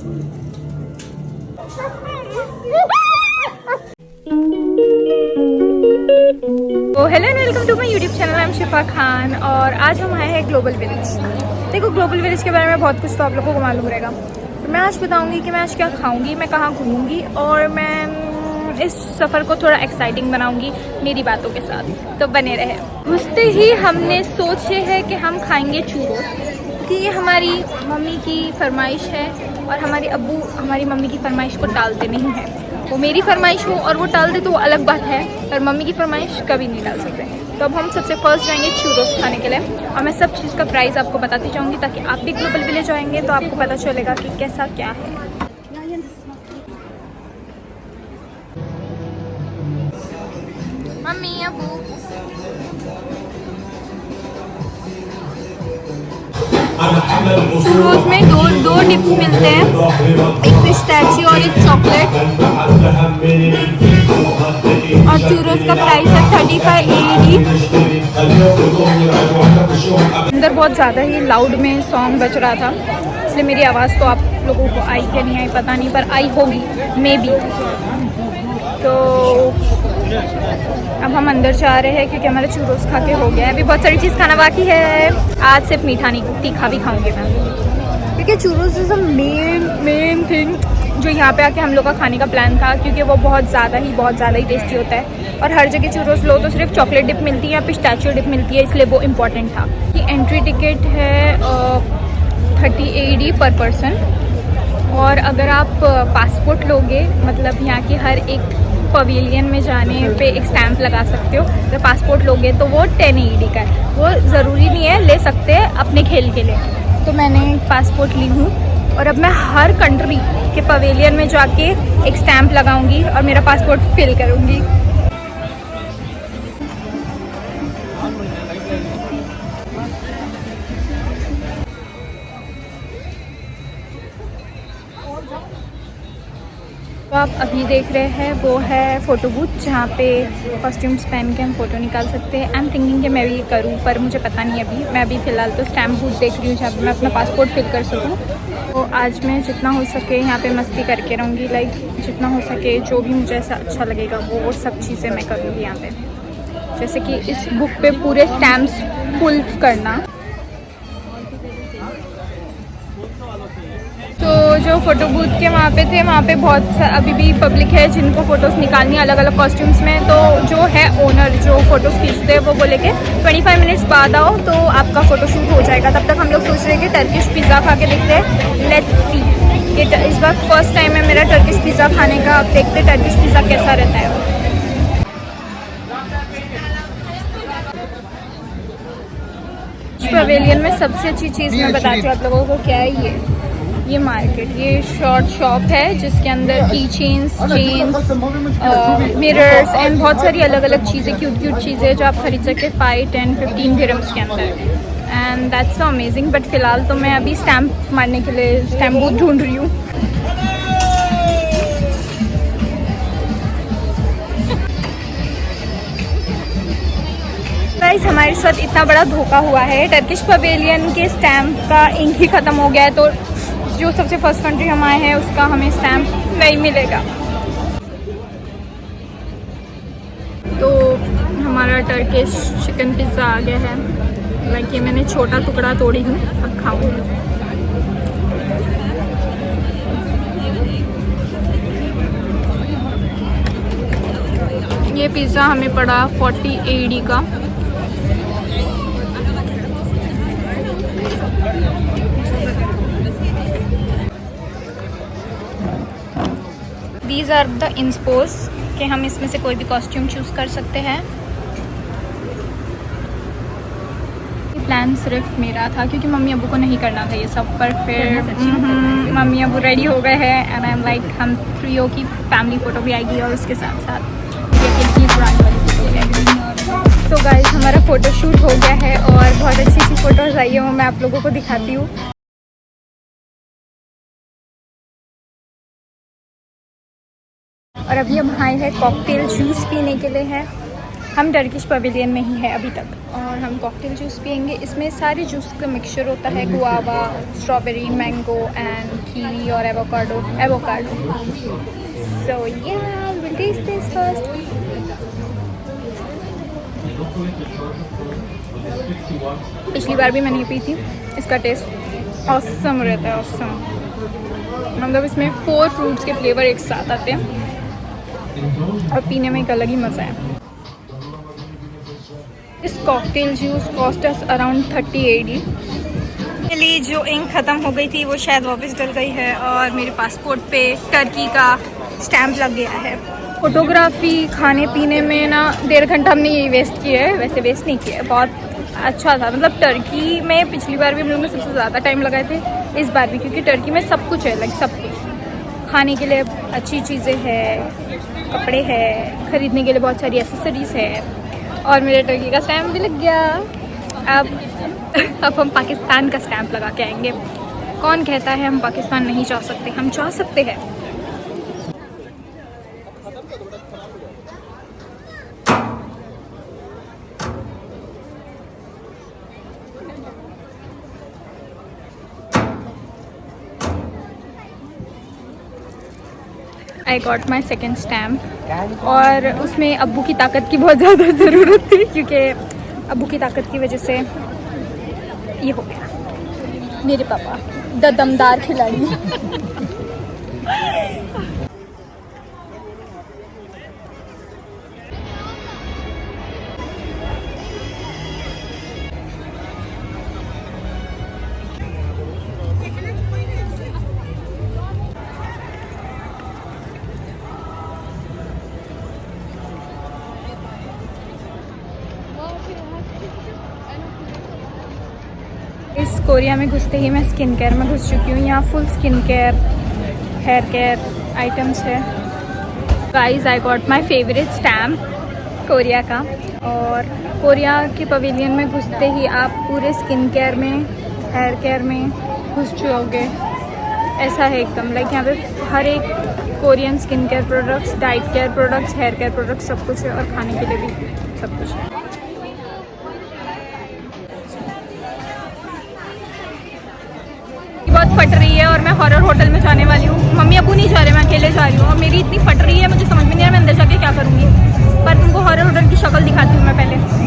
Hello and welcome to my YouTube channel. I am Shifa Khan और आज हम आए हैं ग्लोबल विलेज। देखो, ग्लोबल विलेज के बारे में बहुत कुछ तो आप लोगों को मालूम रहेगा, तो मैं आज बताऊंगी कि मैं आज क्या खाऊंगी, मैं कहाँ घूमूंगी और मैं इस सफ़र को थोड़ा एक्साइटिंग बनाऊंगी मेरी बातों के साथ। तो बने रहे। घुसते ही हमने सोचे है कि हम खाएंगे चूरोस, कि ये हमारी मम्मी की फरमाइश है और हमारे अब्बू हमारी मम्मी की फरमाइश को टालते नहीं हैं। वो मेरी फरमाइश हो और वो टाल दे तो वो अलग बात है, पर मम्मी की फरमाइश कभी नहीं टाल सकते। तो अब हम सबसे फर्स्ट जाएंगे चूरोस खाने के लिए और मैं सब चीज़ का प्राइस आपको बताती जाऊंगी ताकि आप भी ग्लोबल विलेज आएंगे तो आपको पता चलेगा कि कैसा क्या है। मम्मी अब्बू चूरोस में दो डिप्स मिलते हैं, एक पिस्ताचियो और एक चॉकलेट। और चूरोस का प्राइस है 35 AED। अंदर बहुत ज़्यादा ही लाउड में सॉन्ग बज रहा था, इसलिए मेरी आवाज़ तो आप लोगों को आई कि नहीं आई पता नहीं, पर आई होगी मे बी। तो अब हम अंदर जा रहे हैं क्योंकि हमारा चूरोस खा के हो गया है। अभी बहुत सारी चीज़ खाना बाकी है। आज सिर्फ मीठा नहीं, तीखा भी खाऊंगी मैं, क्योंकि churros is a main thing जो यहाँ पे आके हम लोग का खाने का प्लान था, क्योंकि वो बहुत ज़्यादा ही टेस्टी होता है। और हर जगह चूरोस लो तो सिर्फ चॉकलेट डिप मिलती है या पिस्ताचियो डिप मिलती है, इसलिए वो इम्पॉर्टेंट था। कि एंट्री टिकट है 30 AED पर पर्सन। और अगर आप पासपोर्ट लोगे, मतलब यहाँ की हर एक पवेलियन में जाने पे एक स्टैंप लगा सकते हो, अगर पासपोर्ट लोगे तो वो 10 AED का है। वो ज़रूरी नहीं है, ले सकते हैं अपने खेल के लिए। तो मैंने पासपोर्ट ली हूँ और अब मैं हर कंट्री के पवेलियन में जाके एक स्टैंप लगाऊंगी और मेरा पासपोर्ट फिल करूँगी। तो आप अभी देख रहे हैं वो है फ़ोटो बूथ, जहाँ पे कॉस्ट्यूम्स पहन के हम फ़ोटो निकाल सकते हैं। आई एम थिंकिंग कि मैं भी करूँ, पर मुझे पता नहीं अभी। मैं अभी फ़िलहाल तो स्टैम्प बूथ देख रही हूँ जहाँ पे मैं अपना पासपोर्ट फिल कर सकूँ। तो आज मैं जितना हो सके यहाँ पे मस्ती करके रहूँगी, लाइक जितना हो सके जो भी मुझे ऐसा अच्छा लगेगा वो सब चीज़ें मैं करूँगी यहाँ पे। जैसे कि इस बुक पे पूरे स्टैम्प्स फुल करना। तो जो फ़ोटो बूथ के वहाँ पे थे, वहाँ पे बहुत अभी भी पब्लिक है जिनको फ़ोटोज़ निकालनी है अलग अलग कॉस्ट्यूम्स में। तो जो है ओनर जो फ़ोटोज़ खींचते हैं वो बोले कि 25 मिनट्स बाद आओ तो आपका फ़ोटो शूट हो जाएगा। तब तक हम लोग सोच रहे हैं कि टर्किश पिज़्ज़ा खा के देखते हैं। लेट्स सी, कि इस बार फर्स्ट टाइम है मेरा टर्किश पिज़्ज़ा खाने का। आप देखते टर्किश पिज़्ज़ा कैसा रहता है। पवेलियन में सबसे अच्छी चीज़ मैं बताती हूँ आप लोगों को, क्या है ये मार्केट, ये शॉर्ट शॉप है जिसके अंदर की चेन्स, मिरर्स एंड बहुत सारी अलग अलग चीज़ें, क्यूट चीज़ें जो आप खरीद सकते 5, 10, 15 दिरहम्स के अंदर। And that's so amazing. But फिलहाल तो मैं अभी स्टैम्प मारने के लिए स्टैम्प बूथ ढूंढ रही हूँ। गाइस, हमारे साथ इतना बड़ा धोखा हुआ है। टर्किश पवेलियन के स्टैम्प का इंक ही ख़त्म हो गया है, तो जो सबसे फर्स्ट कंट्री हम आए हैं उसका हमें स्टैम्प नहीं मिलेगा। तो हमारा टर्किश चिकन पिज़्ज़ा आ गया है। लाइक ये मैंने छोटा टुकड़ा तोड़ी हूँ, अब खाऊंगी। ये पिज़्ज़ा हमें पड़ा 40 AED का। दीज आर द इंस्पोज कि हम इसमें से कोई भी कॉस्ट्यूम चूज़ कर सकते हैं। प्लान सिर्फ मेरा था क्योंकि मम्मी अबू को नहीं करना था ये सब, पर फिर मम्मी अबू रेडी हो गए हैं एंड आई एम लाइक हम थ्रियो की फैमिली फ़ोटो भी आएगी और उसके साथ साथ ये पुरानी वाली फ़ोटो भी आएगी। तो गाइस, हमारा फ़ोटो शूट हो गया है और बहुत अच्छी फ़ोटोज़ आई है, वो मैं आप लोगों को दिखाती हूँ। और अभी हम आए हैं कॉकटेल जूस पीने के लिए है। हम टर्किश पवेलियन में ही है अभी तक और हम कॉकटेल जूस पियेंगे। इसमें सारे जूस का मिक्सचर होता है, guava, strawberry, mango and kiwi और एवोकाडो। सो या विल टेस्ट दिस फर्स्ट। पिछली बार भी मैंने ये पी थी, इसका टेस्ट ऑसम रहता है, ऑसम। मतलब इसमें 4 फ्रूट्स के फ्लेवर एक साथ आते हैं और पीने में एक अलग ही मज़ा है। इस cocktail juice cost us around 30 AD। मेरी जो इंक ख़त्म हो गई थी वो शायद वापस डल गई है और मेरे पासपोर्ट पे टर्की का स्टैम्प लग गया है। फोटोग्राफी खाने पीने में ना 1.5 घंटा हमने ये वेस्ट किया है, वैसे वेस्ट नहीं किया है, बहुत अच्छा था। मतलब टर्की में पिछली बार भी हम लोगों ने सबसे ज़्यादा टाइम लगाए थे, इस बार भी, क्योंकि टर्की में सब कुछ है, लाइक सब कुछ खाने के लिए अच्छी चीज़ें हैं, कपड़े हैं, ख़रीदने के लिए बहुत सारी एसेसरीज़ है और मेरे टर्की का स्टैम्प भी लग गया। अब हम पाकिस्तान का स्टैम्प लगा के आएंगे। कौन कहता है हम पाकिस्तान नहीं जा सकते, हम जा सकते हैं। I got my second stamp और उसमें अब्बू की ताकत की बहुत ज़्यादा ज़रूरत थी, क्योंकि अब्बू की ताकत की वजह से ये हो गया। मेरे पापा द दमदार खिलाड़ी। इस कोरिया में घुसते ही मैं स्किन केयर में घुस चुकी हूँ। यहाँ full skin care, hair care items है। Guys I got my favourite stamp Korea का। और कोरिया के पवेलियन में घुसते ही आप पूरे स्किन केयर में, हेयर केयर में घुस जाओगे। ऐसा है एकदम, लाइक यहाँ पे हर एक Korean skin care products, diet care products, hair care products सब कुछ है और खाने के लिए भी सब कुछ है। बहुत फट रही है और मैं हॉरर होटल में जाने वाली हूँ। मम्मी अबू नहीं जा रहे, मैं अकेले जा रही हूँ और मेरी इतनी फट रही है, मुझे समझ में नहीं आ रहा मैं अंदर जाके क्या करूँगी। पर तुमको हॉरर होटल की शक्ल दिखाती हूँ मैं पहले।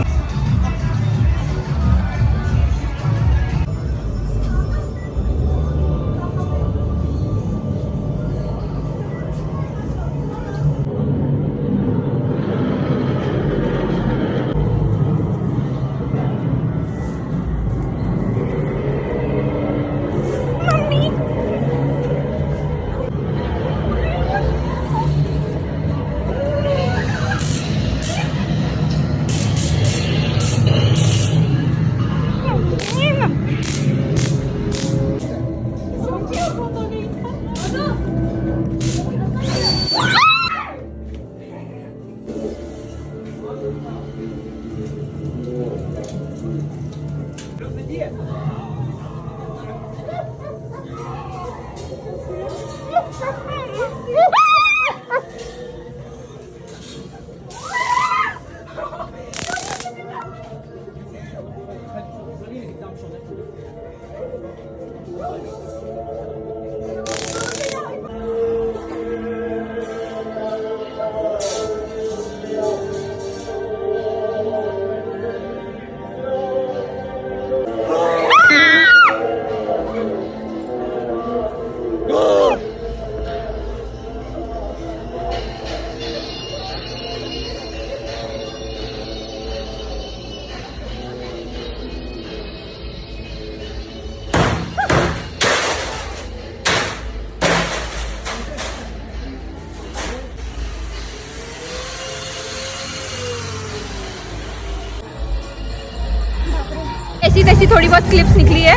ऐसी तैसी थोड़ी बहुत क्लिप्स निकली है,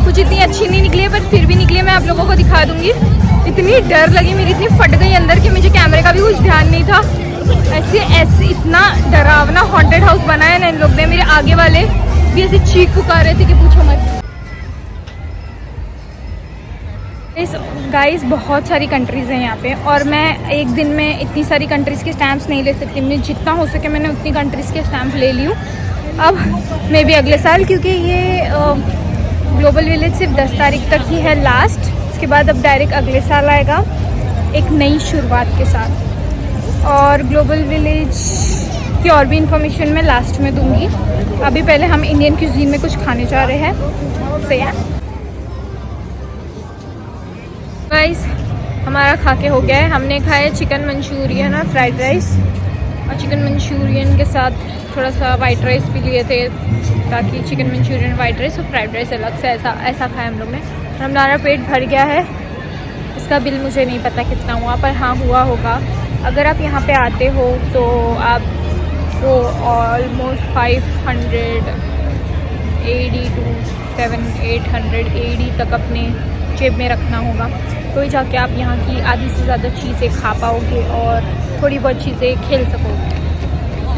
कुछ इतनी अच्छी नहीं निकली है पर फिर भी निकली है, मैं आप लोगों को दिखा दूंगी। इतनी डर लगी, मेरी इतनी फट गई अंदर कि मुझे कैमरे का भी कुछ ध्यान नहीं था। ऐसे इतना डरावना हॉन्टेड हाउस बना है ना इन लोग ने। मेरे आगे वाले भी ऐसे चीख पुकार रहे थे कि पूछो मत। गाइस बहुत सारी कंट्रीज़ हैं यहाँ पे और मैं एक दिन में इतनी सारी कंट्रीज़ के स्टैम्प्स नहीं ले सकती। मैं जितना हो सके मैंने उतनी कंट्रीज़ के स्टैम्प ले ली हूँ। अब मे बी अगले साल, क्योंकि ये ग्लोबल विलेज सिर्फ 10 तारीख तक ही है लास्ट। उसके बाद अब डायरेक्ट अगले साल आएगा एक नई शुरुआत के साथ। और ग्लोबल विलेज की और भी इंफॉर्मेशन मैं लास्ट में दूँगी। अभी पहले हम इंडियन क्यूजीन में कुछ खाने जा रहे हैं। सही है गाइस, हमारा खा के हो गया है। हमने खाया चिकन मंचूरियन और फ्राइड राइस, और चिकन मंचूरियन के साथ थोड़ा सा वाइट राइस भी लिए थे, ताकि चिकन मंचूरियन वाइट राइस और फ्राइड राइस अलग से ऐसा खाया हम लोग ने। और हमारा पेट भर गया है। इसका बिल मुझे नहीं पता कितना हुआ, पर हाँ हुआ होगा। अगर आप यहाँ पे आते हो तो आपको ऑलमोस्ट 580 to 700-800 AD तक अपने जेब में रखना होगा, तो ही जाके आप यहाँ की आधी से ज़्यादा चीज़ें खा पाओगे और थोड़ी बहुत चीज़ें खेल सकोगे,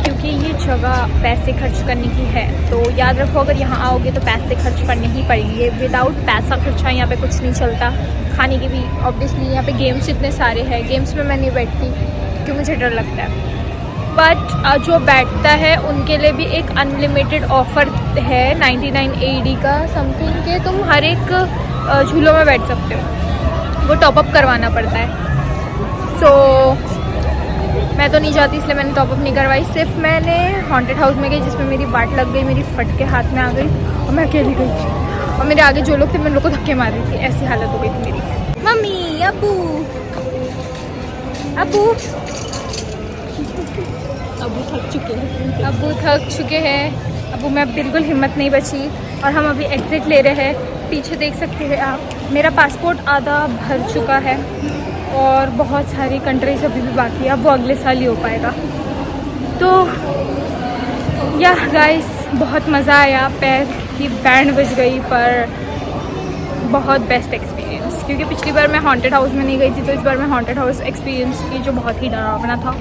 क्योंकि ये जगह पैसे खर्च करने की है। तो याद रखो, अगर यहाँ आओगे तो पैसे खर्च करने ही पड़ेंगे। विदाउट पैसा खर्चा यहाँ पे कुछ नहीं चलता। खाने की भी ऑब्वियसली यहाँ पे गेम्स इतने सारे हैं, गेम्स में मैं नहीं बैठती क्योंकि मुझे डर लगता है। बट जो बैठता है उनके लिए भी एक अनलिमिटेड ऑफ़र है 99 AD का समथिंग के, तुम हर एक झूलों में बैठ सकते हो। वो टॉपअप करवाना पड़ता है। सो मैं तो नहीं जाती, इसलिए मैंने टॉपअप नहीं करवाई। सिर्फ मैंने हॉन्टेड हाउस में गई, जिसमें मेरी बाट लग गई, मेरी फट के हाथ में आ गई और मैं अकेली गई थी। और मेरे आगे जो लोग थे मैं लोग को धक्के मार रही थी, ऐसी हालत हो गई थी मेरी। मम्मी, अबू थक चुके हैं। अबू मैं बिल्कुल हिम्मत नहीं बची और हम अभी एग्ज़िट ले रहे हैं। पीछे देख सकते हैं आप, मेरा पासपोर्ट आधा भर चुका है और बहुत सारी कंट्रीज अभी भी बाकी है। अब वो अगले साल ही हो पाएगा। तो या गाइस, बहुत मज़ा आया। पैर की बैंड बज गई, पर बहुत बेस्ट एक्सपीरियंस, क्योंकि पिछली बार मैं हॉन्टेड हाउस में नहीं गई थी, तो इस बार मैं हॉन्टेड हाउस एक्सपीरियंस की, जो बहुत ही डरावना था,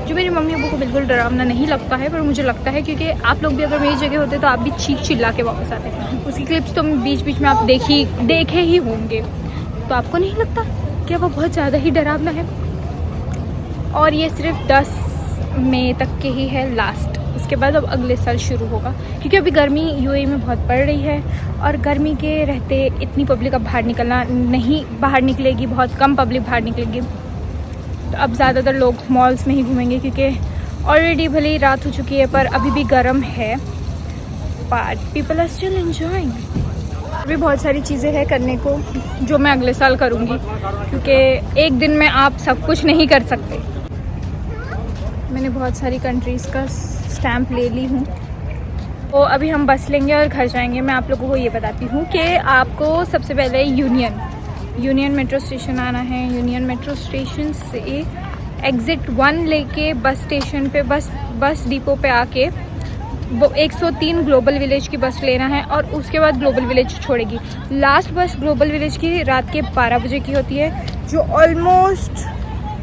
जो मेरी मम्मी अब्बू को बिल्कुल डरावना नहीं लगता है, पर मुझे लगता है, क्योंकि आप लोग भी अगर मेरी जगह होते तो आप भी चीख चिल्ला के वापस आते। उसकी क्लिप्स तो बीच बीच में आप देखे ही होंगे, तो आपको नहीं लगता कि वो बहुत ज़्यादा ही डरावना है? और ये सिर्फ 10 मई तक के ही है लास्ट। उसके बाद अब अगले साल शुरू होगा, क्योंकि अभी गर्मी यूएई में बहुत पड़ रही है और गर्मी के रहते इतनी पब्लिक अब बाहर निकलेगी, बहुत कम पब्लिक बाहर निकलेगी। तो अब ज़्यादातर लोग मॉल्स में ही घूमेंगे, क्योंकि ऑलरेडी भले ही रात हो चुकी है पर अभी भी गर्म है, but people are still enjoying. अभी बहुत सारी चीज़ें हैं करने को जो मैं अगले साल करूँगी, क्योंकि एक दिन में आप सब कुछ नहीं कर सकते। मैंने बहुत सारी कंट्रीज़ का स्टैम्प ले ली हूँ। तो अभी हम बस लेंगे और घर जाएंगे। मैं आप लोगों को ये बताती हूँ कि आपको सबसे पहले यूनियन मेट्रो स्टेशन आना है। यूनियन मेट्रो स्टेशन से एग्ज़िट 1 लेके बस स्टेशन पे बस डिपो पे आके वो 103 ग्लोबल विलेज की बस लेना है और उसके बाद ग्लोबल विलेज छोड़ेगी। लास्ट बस ग्लोबल विलेज की रात के 12 बजे की होती है, जो ऑलमोस्ट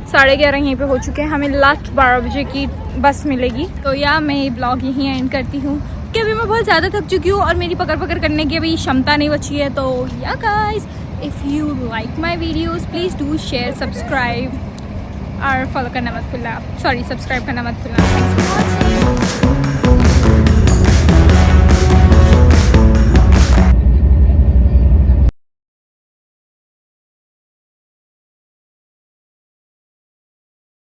11:30 यहीं पे हो चुके हैं। हमें लास्ट 12 बजे की बस मिलेगी। तो या मैं ये ब्लॉग यहीं एंड करती हूँ, कि अभी मैं बहुत ज़्यादा थक चुकी हूँ और मेरी पकड़ करने की अभी क्षमता नहीं बची है। तो या guys, if you like my videos please do share, subscribe और फॉलो करना मत भूलना। सब्सक्राइब करना मत भूलना।